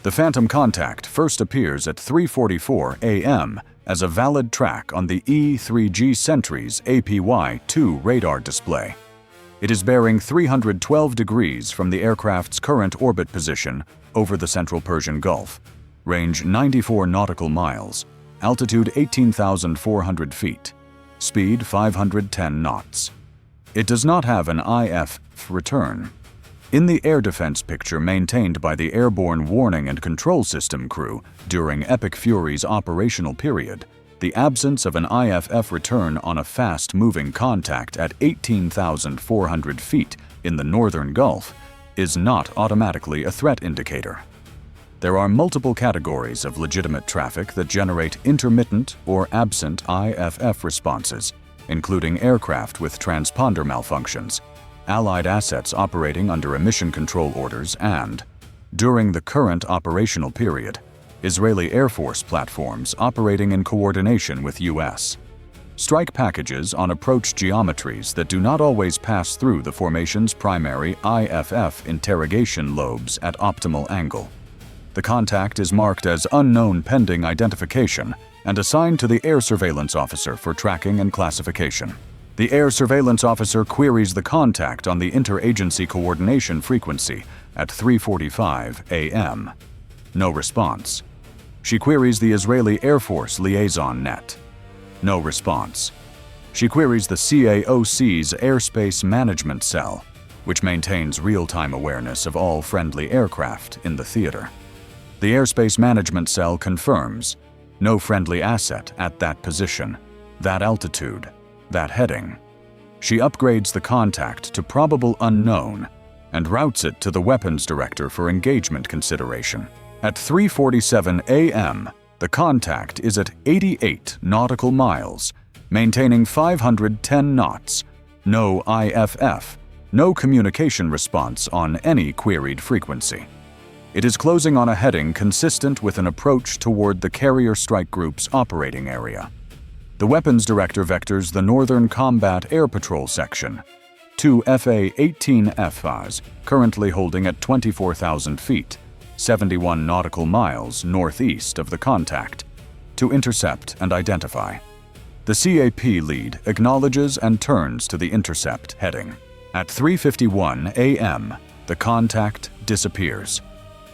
The phantom contact first appears at 3:44 a.m. as a valid track on the E-3G Sentry's APY-2 radar display. It is bearing 312 degrees from the aircraft's current orbit position over the central Persian Gulf, range 94 nautical miles, altitude 18,400 feet, speed 510 knots. It does not have an IF return. In the air defense picture maintained by the Airborne Warning and Control System crew during Epic Fury's operational period, the absence of an IFF return on a fast-moving contact at 18,400 feet in the northern Gulf is not automatically a threat indicator. There are multiple categories of legitimate traffic that generate intermittent or absent IFF responses, including aircraft with transponder malfunctions, Allied assets operating under emission control orders, and, during the current operational period, Israeli Air Force platforms operating in coordination with U.S. strike packages on approach geometries that do not always pass through the formation's primary IFF interrogation lobes at optimal angle. The contact is marked as unknown pending identification and assigned to the air surveillance officer for tracking and classification. The air surveillance officer queries the contact on the interagency coordination frequency at 3:45 a.m. No response. She queries the Israeli Air Force liaison net. No response. She queries the CAOC's Airspace Management Cell, which maintains real-time awareness of all friendly aircraft in the theater. The Airspace Management Cell confirms no friendly asset at that position, that altitude, that heading. She upgrades the contact to probable unknown and routes it to the weapons director for engagement consideration. At 3:47 a.m., the contact is at 88 nautical miles, maintaining 510 knots, no IFF, no communication response on any queried frequency. It is closing on a heading consistent with an approach toward the carrier strike group's operating area. The weapons director vectors the Northern Combat Air Patrol Section, 2 FA-18Fs, currently holding at 24,000 feet, 71 nautical miles northeast of the contact, to intercept and identify. The CAP lead acknowledges and turns to the intercept heading. At 3:51 a.m., the contact disappears.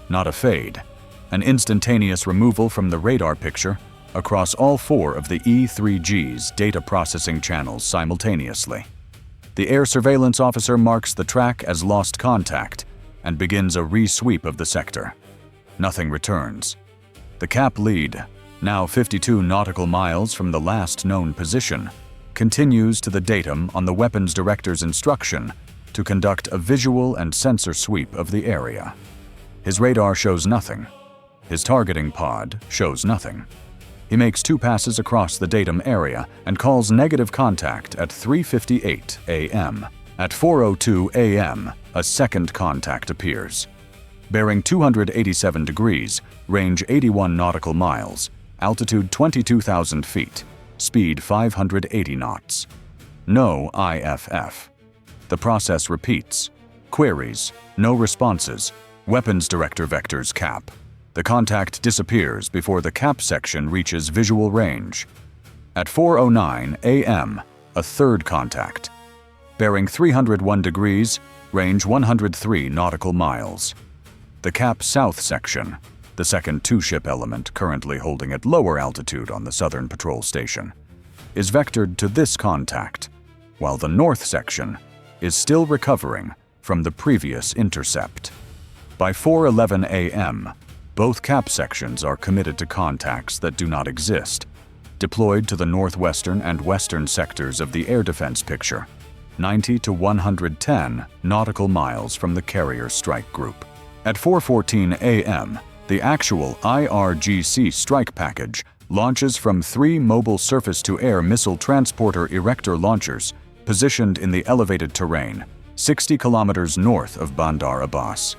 Not a fade, an instantaneous removal from the radar picture across all 4 of the E-3G's data processing channels simultaneously. The air surveillance officer marks the track as lost contact and begins a re-sweep of the sector. Nothing returns. The CAP lead, now 52 nautical miles from the last known position, continues to the datum on the weapons director's instruction to conduct a visual and sensor sweep of the area. His radar shows nothing. His targeting pod shows nothing. He makes 2 passes across the datum area and calls negative contact at 3:58 a.m. At 4:02 a.m., a second contact appears. Bearing 287 degrees, range 81 nautical miles, altitude 22,000 feet, speed 580 knots. No IFF. The process repeats. Queries, no responses. Weapons director vectors CAP. The contact disappears before the CAP section reaches visual range. At 4:09 a.m., a third contact. Bearing 301 degrees, range 103 nautical miles. The CAP South section, the second 2-ship element currently holding at lower altitude on the southern patrol station, is vectored to this contact, while the North section is still recovering from the previous intercept. By 4:11 a.m., both CAP sections are committed to contacts that do not exist, deployed to the northwestern and western sectors of the air defense picture, 90 to 110 nautical miles from the carrier strike group. At 4:14 a.m., the actual IRGC strike package launches from 3 mobile surface-to-air missile transporter erector launchers positioned in the elevated terrain, 60 kilometers north of Bandar Abbas.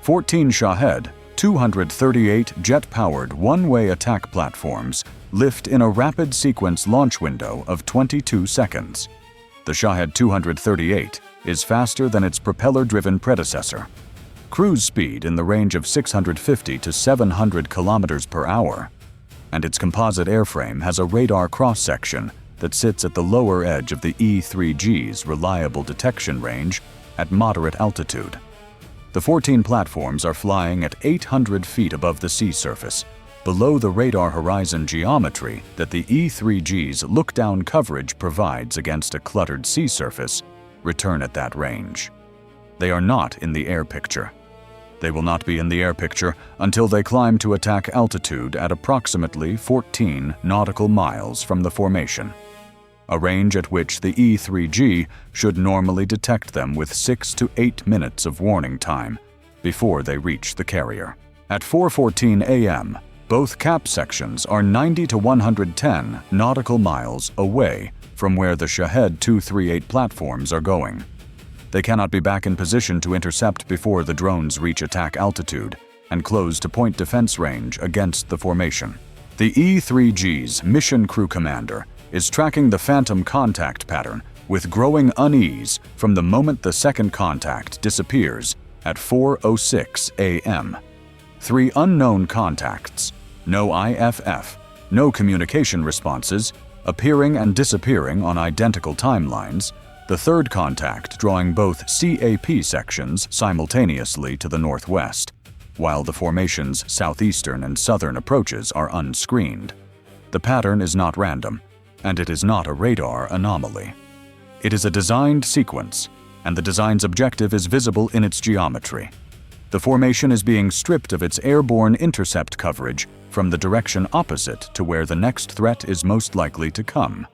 14 Shahed, 238 jet-powered one-way attack platforms lift in a rapid sequence launch window of 22 seconds. The Shahed 238 is faster than its propeller-driven predecessor. cruise speed in the range of 650 to 700 kilometers per hour, and its composite airframe has a radar cross-section that sits at the lower edge of the E-3G's reliable detection range at moderate altitude. The 14 platforms are flying at 800 feet above the sea surface, below the radar horizon geometry that the E-3G's look-down coverage provides against a cluttered sea surface. Return at that range. They are not in the air picture. They will not be in the air picture until they climb to attack altitude at approximately 14 nautical miles from the formation, a range at which the E-3G should normally detect them with 6 to 8 minutes of warning time before they reach the carrier. At 4:14 a.m., both cap sections are 90 to 110 nautical miles away from where the Shahed 238 platforms are going. They cannot be back in position to intercept before the drones reach attack altitude and close to point defense range against the formation. The E-3G's mission crew commander is tracking the phantom contact pattern with growing unease from the moment the second contact disappears at 4:06 a.m. 3 unknown contacts, no IFF, no communication responses, appearing and disappearing on identical timelines, the third contact drawing both CAP sections simultaneously to the northwest, while the formation's southeastern and southern approaches are unscreened. The pattern is not random, and it is not a radar anomaly. It is a designed sequence, and the design's objective is visible in its geometry. The formation is being stripped of its airborne intercept coverage from the direction opposite to where the next threat is most likely to come.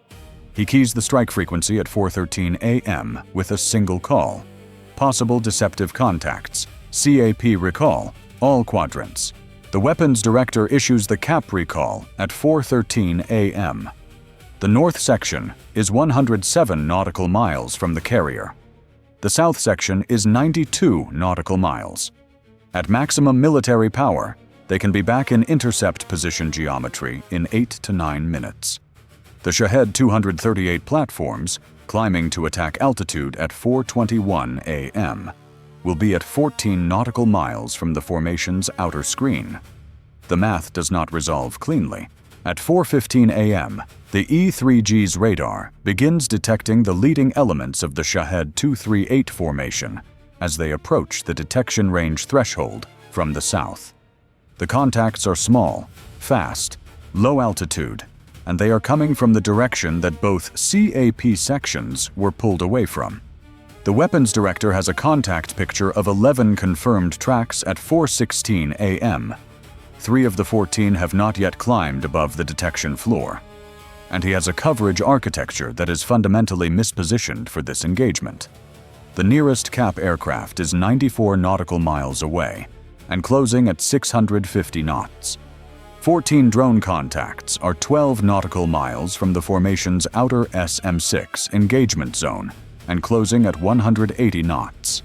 He keys the strike frequency at 4:13 a.m. with a single call. Possible deceptive contacts, CAP recall, all quadrants. The weapons director issues the cap recall at 4:13 a.m. The north section is 107 nautical miles from the carrier. The south section is 92 nautical miles. At maximum military power, they can be back in intercept position geometry in 8 to 9 minutes. The Shahed 238 platforms, climbing to attack altitude at 4:21 a.m., will be at 14 nautical miles from the formation's outer screen. The math does not resolve cleanly. At 4:15 a.m., the E-3G's radar begins detecting the leading elements of the Shahed 238 formation as they approach the detection range threshold from the south. The contacts are small, fast, low altitude, and they are coming from the direction that both CAP sections were pulled away from. The weapons director has a contact picture of 11 confirmed tracks at 4:16 a.m. 3 of the 14 have not yet climbed above the detection floor, and he has a coverage architecture that is fundamentally mispositioned for this engagement. The nearest cap aircraft is 94 nautical miles away and closing at 650 knots. 14 drone contacts are 12 nautical miles from the formation's outer SM-6 engagement zone and closing at 180 knots.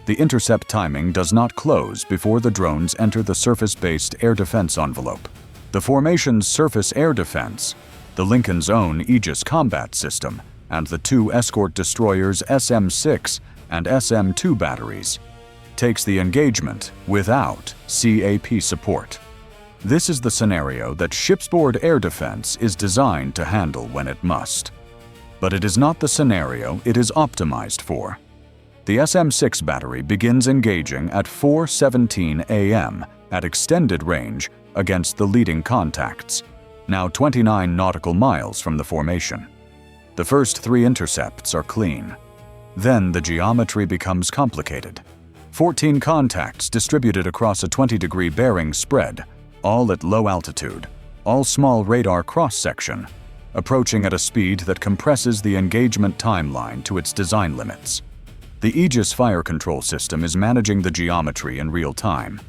The intercept timing does not close before the drones enter the surface-based air defense envelope. The formation's surface air defense, the Lincoln's own Aegis combat system, and the 2 escort destroyers SM-6 and SM-2 batteries, takes the engagement without CAP support. This is the scenario that shipboard air defense is designed to handle when it must. But it is not the scenario it is optimized for. The SM-6 battery begins engaging at 4:17 a.m. at extended range against the leading contacts, now 29 nautical miles from the formation. The first 3 intercepts are clean. Then the geometry becomes complicated. 14 contacts distributed across a 20-degree bearing spread, all at low altitude, all small radar cross-section, approaching at a speed that compresses the engagement timeline to its design limits. The Aegis fire control system is managing the geometry in real time,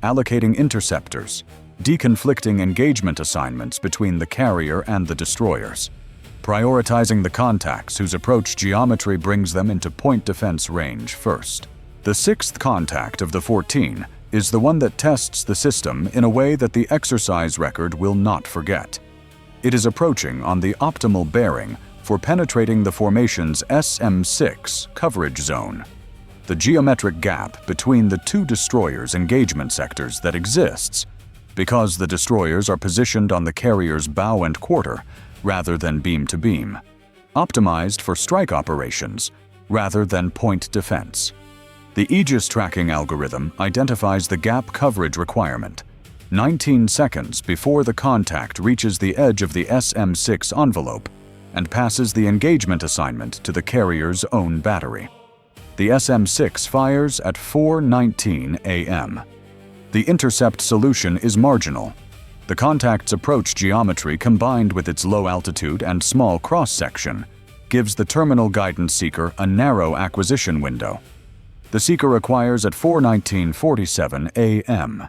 allocating interceptors, deconflicting engagement assignments between the carrier and the destroyers, prioritizing the contacts whose approach geometry brings them into point defense range first. The 6th contact of the 14 is the one that tests the system in a way that the exercise record will not forget. It is approaching on the optimal bearing for penetrating the formation's SM-6 coverage zone. the geometric gap between the two destroyers' engagement sectors that exists, because the destroyers are positioned on the carrier's bow and quarter rather than beam to beam, optimized for strike operations rather than point defense. The Aegis tracking algorithm identifies the gap coverage requirement 19 seconds before the contact reaches the edge of the SM-6 envelope and passes the engagement assignment to the carrier's own battery. The SM-6 fires at 4:19 a.m. The intercept solution is marginal. The contact's approach geometry combined with its low altitude and small cross-section gives the terminal guidance seeker a narrow acquisition window. The seeker acquires at 4:19:47 a.m.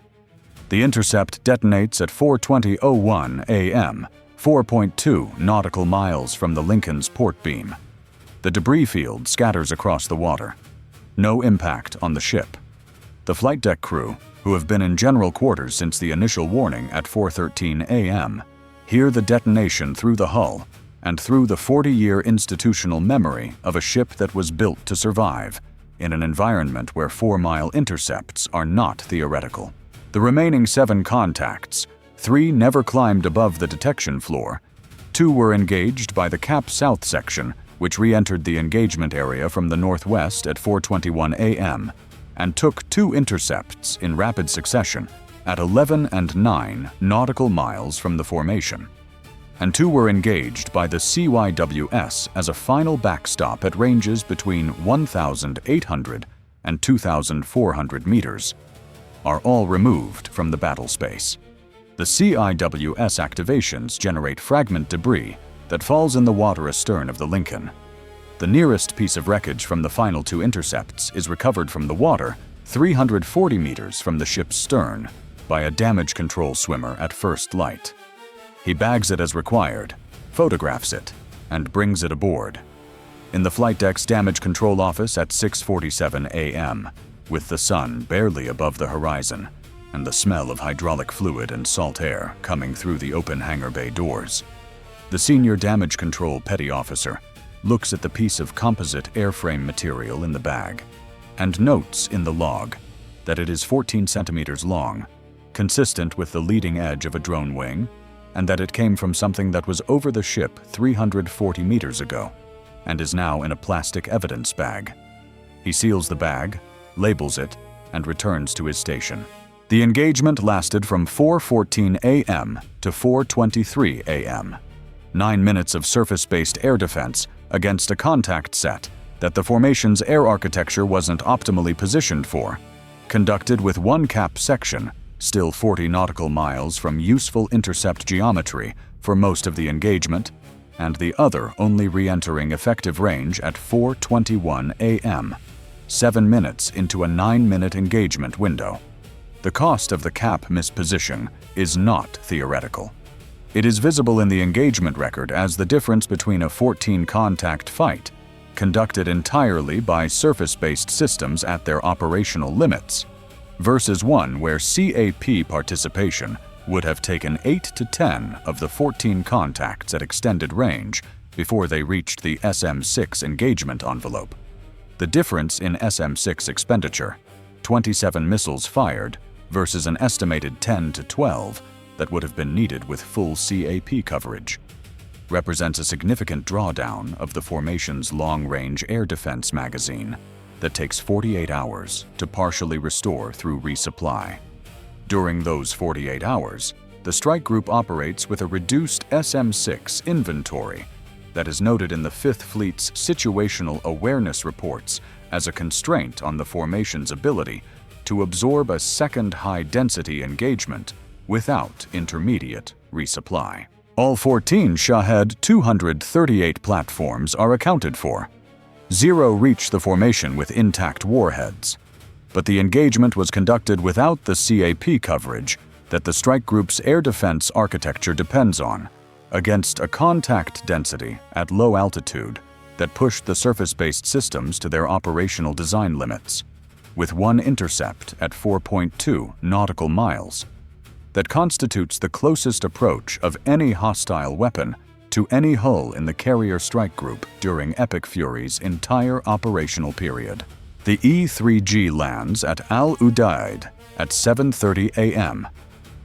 The intercept detonates at 4:20:01 a.m., 4.2 nautical miles from the Lincoln's port beam. The debris field scatters across the water. No impact on the ship. The flight deck crew, who have been in general quarters since the initial warning at 4:13 a.m., hear the detonation through the hull and through the 40-year institutional memory of a ship that was built to survive in an environment where 4-mile intercepts are not theoretical. The remaining 7 contacts, 3 never climbed above the detection floor, 2 were engaged by the Cap South section, which re-entered the engagement area from the northwest at 4:21 a.m., and took 2 intercepts in rapid succession at 11 and 9 nautical miles from the formation. And 2 were engaged by the CYWS as a final backstop at ranges between 1,800 and 2,400 meters, are all removed from the battle space. The CIWS activations generate fragment debris that falls in the water astern of the Lincoln. The nearest piece of wreckage from the final 2 intercepts is recovered from the water 340 meters from the ship's stern by a damage control swimmer at first light. He bags it as required, photographs it, and brings it aboard. In the flight deck's damage control office at 6:47 a.m., with the sun barely above the horizon and the smell of hydraulic fluid and salt air coming through the open hangar bay doors, the senior damage control petty officer looks at the piece of composite airframe material in the bag and notes in the log that it is 14 centimeters long, consistent with the leading edge of a drone wing, and that it came from something that was over the ship 340 meters ago and is now in a plastic evidence bag. He seals the bag, labels it, and returns to his station. The engagement lasted from 4:14 a.m. to 4:23 a.m. 9 minutes of surface-based air defense against a contact set that the formation's air architecture wasn't optimally positioned for, conducted with 1 cap section, still 40 nautical miles from useful intercept geometry for most of the engagement, and the other only re-entering effective range at 4:21 a.m., 7 minutes into a 9-minute engagement window. The cost of the cap misposition is not theoretical. It is visible in the engagement record as the difference between a 14-contact fight, conducted entirely by surface-based systems at their operational limits, versus one where CAP participation would have taken 8 to 10 of the 14 contacts at extended range before they reached the SM-6 engagement envelope. The difference in SM-6 expenditure, 27 missiles fired versus an estimated 10 to 12 that would have been needed with full CAP coverage, represents a significant drawdown of the formation's long-range air defense magazine that takes 48 hours to partially restore through resupply. During those 48 hours, the strike group operates with a reduced SM-6 inventory that is noted in the 5th Fleet's situational awareness reports as a constraint on the formation's ability to absorb a second high-density engagement without intermediate resupply. All 14 Shahed 238 platforms are accounted for. 0 reach the formation with intact warheads. But the engagement was conducted without the CAP coverage that the strike group's air defense architecture depends on, against a contact density at low altitude that pushed the surface-based systems to their operational design limits, with 1 intercept at 4.2 nautical miles. That constitutes the closest approach of any hostile weapon to any hull in the carrier strike group during Epic Fury's entire operational period. The E-3G lands at Al Udeid at 7:30 a.m.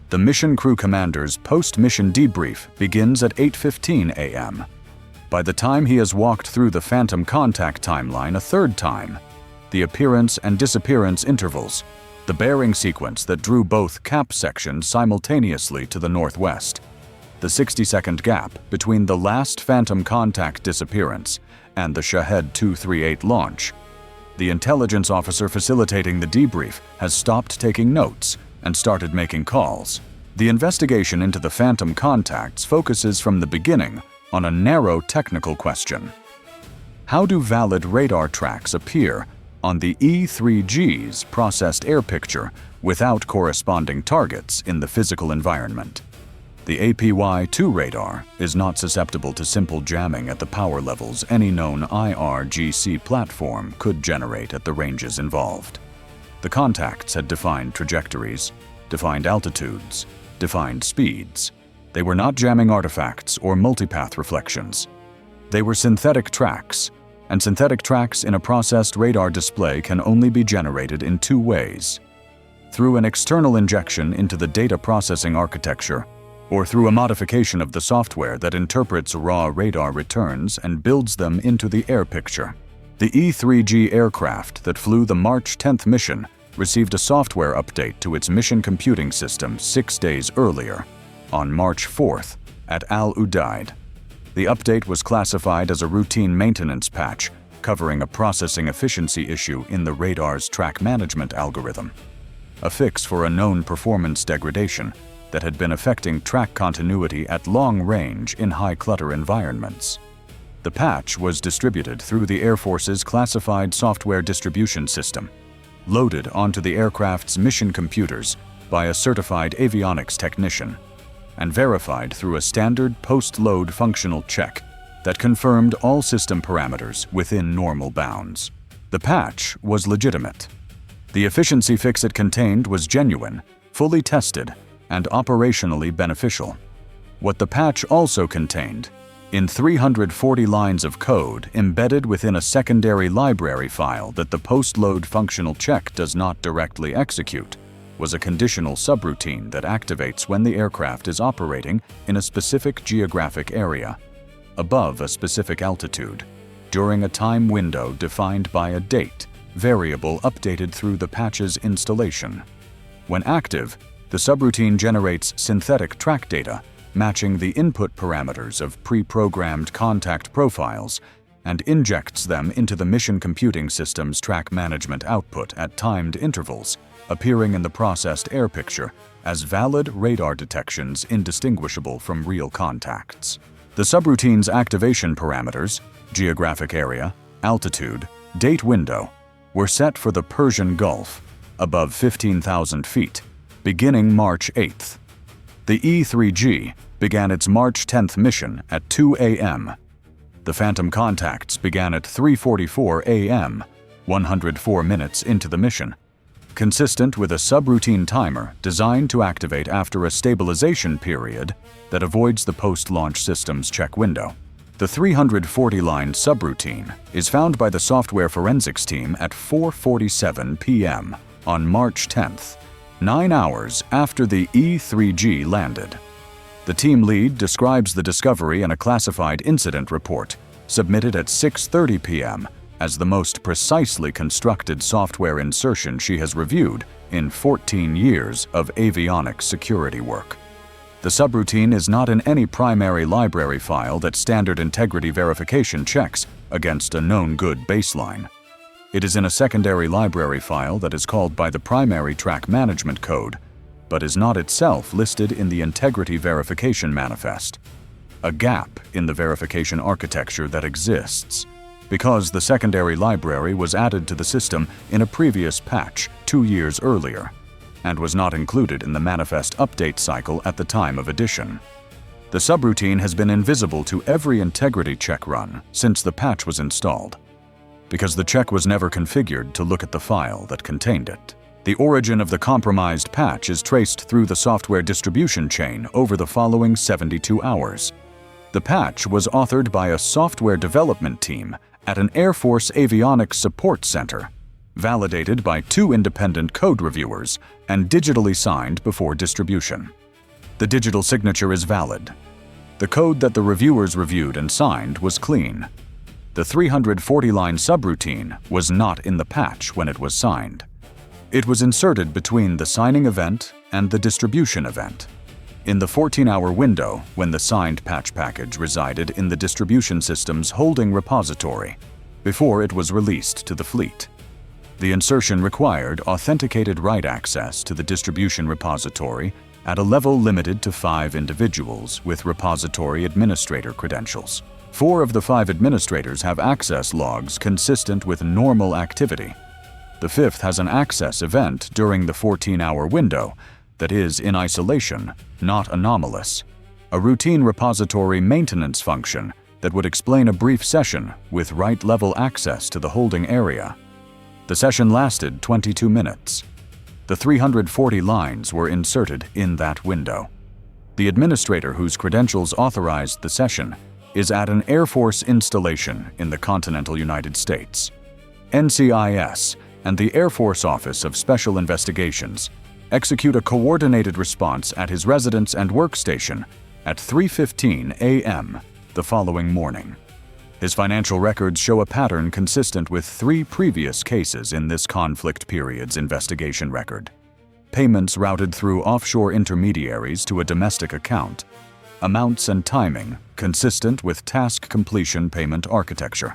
The mission crew commander's post-mission debrief begins at 8:15 a.m. By the time he has walked through the phantom contact timeline a third time, the appearance and disappearance intervals, the bearing sequence that drew both cap sections simultaneously to the northwest, the 60-second gap between the last phantom contact disappearance and the Shahed 238 launch, the intelligence officer facilitating the debrief has stopped taking notes and started making calls. The investigation into the phantom contacts focuses from the beginning on a narrow technical question. How do valid radar tracks appear on the E-3G's processed air picture without corresponding targets in the physical environment? The APY-2 radar is not susceptible to simple jamming at the power levels any known IRGC platform could generate at the ranges involved. The contacts had defined trajectories, defined altitudes, defined speeds. They were not jamming artifacts or multipath reflections. They were synthetic tracks, and synthetic tracks in a processed radar display can only be generated in two ways: through an external injection into the data processing architecture, or through a modification of the software that interprets raw radar returns and builds them into the air picture. The E-3G aircraft that flew the March 10th mission received a software update to its mission computing system 6 days earlier, on March 4th, at Al Udeid. The update was classified as a routine maintenance patch covering a processing efficiency issue in the radar's track management algorithm, a fix for a known performance degradation that had been affecting track continuity at long range in high-clutter environments. The patch was distributed through the Air Force's classified software distribution system, loaded onto the aircraft's mission computers by a certified avionics technician, and verified through a standard post-load functional check that confirmed all system parameters within normal bounds. The patch was legitimate. The efficiency fix it contained was genuine, fully tested, and operationally beneficial. What the patch also contained, in 340 lines of code embedded within a secondary library file that the post-load functional check does not directly execute, was a conditional subroutine that activates when the aircraft is operating in a specific geographic area, above a specific altitude, during a time window defined by a date, variable updated through the patch's installation. When active, the subroutine generates synthetic track data matching the input parameters of pre-programmed contact profiles and injects them into the mission computing system's track management output at timed intervals, appearing in the processed air picture as valid radar detections indistinguishable from real contacts. The subroutine's activation parameters, geographic area, altitude, date window, were set for the Persian Gulf, above 15,000 feet, beginning March 8th. The E-3G began its March 10th mission at 2 a.m. The phantom contacts began at 3:44 a.m., 104 minutes into the mission, consistent with a subroutine timer designed to activate after a stabilization period that avoids the post-launch system's check window. The 340-line subroutine is found by the software forensics team at 4:47 p.m. on March 10th, 9 hours after the E-3G landed. The team lead describes the discovery in a classified incident report submitted at 6:30 p.m. as the most precisely constructed software insertion she has reviewed in 14 years of avionics security work. The subroutine is not in any primary library file that standard integrity verification checks against a known good baseline. It is in a secondary library file that is called by the primary track management code, but is not itself listed in the integrity verification manifest, a gap in the verification architecture that exists, because the secondary library was added to the system in a previous patch 2 years earlier, and was not included in the manifest update cycle at the time of addition. The subroutine has been invisible to every integrity check run since the patch was installed, because the check was never configured to look at the file that contained it. The origin of the compromised patch is traced through the software distribution chain over the following 72 hours. The patch was authored by a software development team at an Air Force Avionics Support Center, validated by 2 independent code reviewers, and digitally signed before distribution. The digital signature is valid. The code that the reviewers reviewed and signed was clean. The 340-line subroutine was not in the patch when it was signed. It was inserted between the signing event and the distribution event, in the 14-hour window when the signed patch package resided in the distribution system's holding repository, before it was released to the fleet. The insertion required authenticated write access to the distribution repository at a level limited to 5 individuals with repository administrator credentials. 4 of the 5 administrators have access logs consistent with normal activity. The 5th has an access event during the 14-hour window that is in isolation, not anomalous. A routine repository maintenance function that would explain a brief session with write-level access to the holding area. The session lasted 22 minutes. The 340 lines were inserted in that window. The administrator whose credentials authorized the session is at an Air Force installation in the continental United States. NCIS and the Air Force Office of Special Investigations execute a coordinated response at his residence and workstation at 3:15 a.m. the following morning. His financial records show a pattern consistent with 3 previous cases in this conflict period's investigation record. Payments routed through offshore intermediaries to a domestic account. Amounts and timing consistent with task completion payment architecture.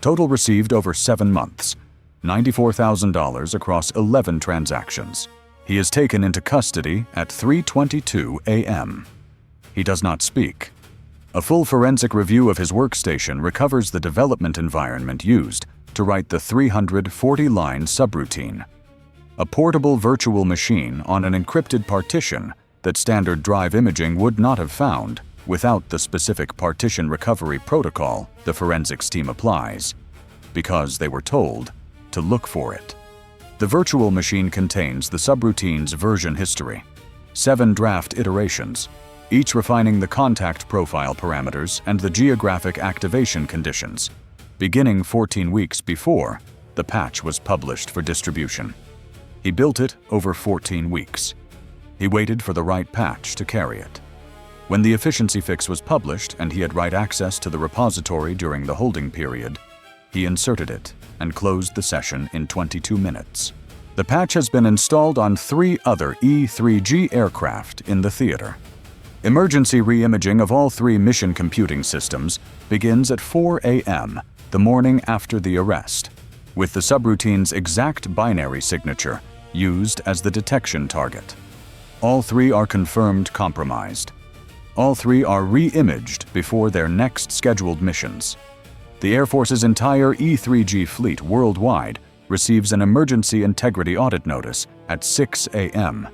Total received over 7 months, $94,000 across 11 transactions. He is taken into custody at 3:22 a.m. He does not speak. A full forensic review of his workstation recovers the development environment used to write the 340-line subroutine. A portable virtual machine on an encrypted partition that standard drive imaging would not have found without the specific partition recovery protocol the forensics team applies, because they were told to look for it. The virtual machine contains the subroutine's version history, 7 draft iterations, each refining the contact profile parameters and the geographic activation conditions, beginning 14 weeks before the patch was published for distribution. He built it over 14 weeks. He waited for the right patch to carry it. When the efficiency fix was published and he had write access to the repository during the holding period, he inserted it and closed the session in 22 minutes. The patch has been installed on 3 other E-3G aircraft in the theater. Emergency re-imaging of all 3 mission computing systems begins at 4 a.m. the morning after the arrest, with the subroutine's exact binary signature used as the detection target. All 3 are confirmed compromised. All 3 are re-imaged before their next scheduled missions. The Air Force's entire E-3G fleet worldwide receives an emergency integrity audit notice at 6 a.m.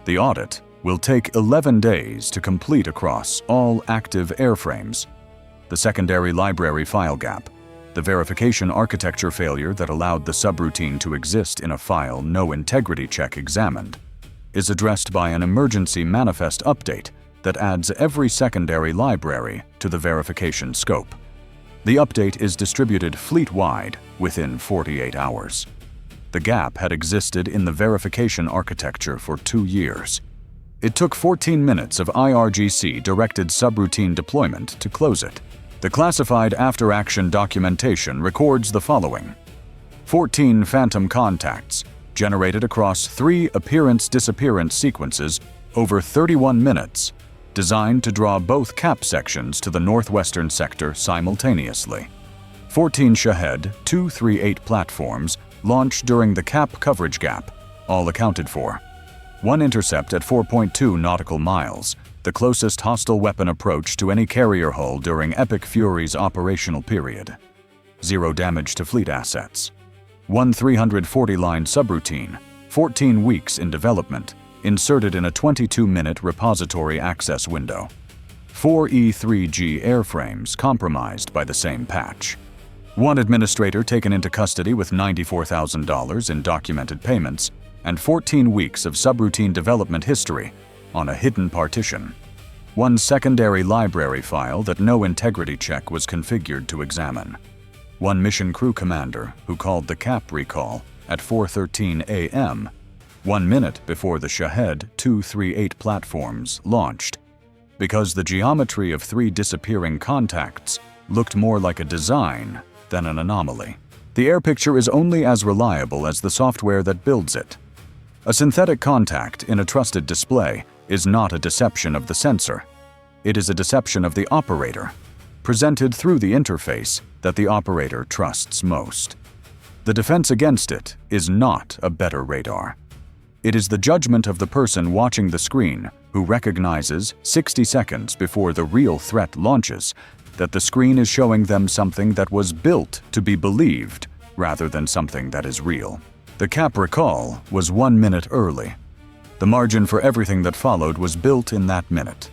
The audit will take 11 days to complete across all active airframes. The secondary library file gap, the verification architecture failure that allowed the subroutine to exist in a file no integrity check examined, is addressed by an emergency manifest update that adds every secondary library to the verification scope. The update is distributed fleet-wide within 48 hours. The gap had existed in the verification architecture for 2 years. It took 14 minutes of IRGC directed subroutine deployment to close it. The classified after-action documentation records the following: 14 phantom contacts generated across 3 appearance-disappearance sequences over 31 minutes, designed to draw both cap sections to the northwestern sector simultaneously. 14 Shahed 238 platforms launched during the cap coverage gap, all accounted for. 1 intercept at 4.2 nautical miles, the closest hostile weapon approach to any carrier hull during Epic Fury's operational period. 0 damage to fleet assets. 1 340-line subroutine, 14 weeks in development, inserted in a 22-minute repository access window. 4 E-3G airframes compromised by the same patch. 1 administrator taken into custody with $94,000 in documented payments, and 14 weeks of subroutine development history on a hidden partition. 1 secondary library file that no integrity check was configured to examine. 1 mission crew commander who called the cap recall at 4:13 a.m., 1 minute before the Shahed 238 platforms launched, because the geometry of 3 disappearing contacts looked more like a design than an anomaly. The air picture is only as reliable as the software that builds it. A synthetic contact in a trusted display is not a deception of the sensor. It is a deception of the operator, presented through the interface that the operator trusts most. The defense against it is not a better radar. It is the judgment of the person watching the screen who recognizes 60 seconds before the real threat launches that the screen is showing them something that was built to be believed rather than something that is real. The cap recall was 1 minute early. The margin for everything that followed was built in that minute.